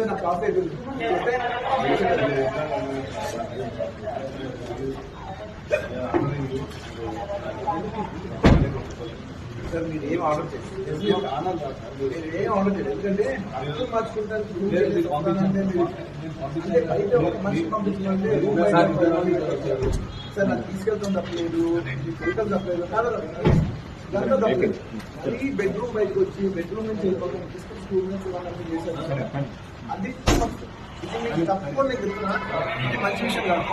నా coffee sir మీరు ఏం ఆర్డర్ చేయండి, ఏం ఆర్డర్ చేయండి. ఎందుకంటే అర్థం మార్చుకుంటారు. అయితే ఒక మనిషి పంపించమంటే సార్ నాకు తీసుకెళ్తాం తప్పలేదు, ఫోటోలు తప్పలేదు, దాంట్లో తప్పలేదు. అది బెడ్రూమ్ బయటకు వచ్చి బెడ్రూమ్ నుంచి వెళ్ళిపోతాం, తీసుకుని స్కూల్ నుంచి వాళ్ళని చేశారు. అది మీకు తప్పకుండా నేను చెప్తున్నా, మంచి విషయం కాదు.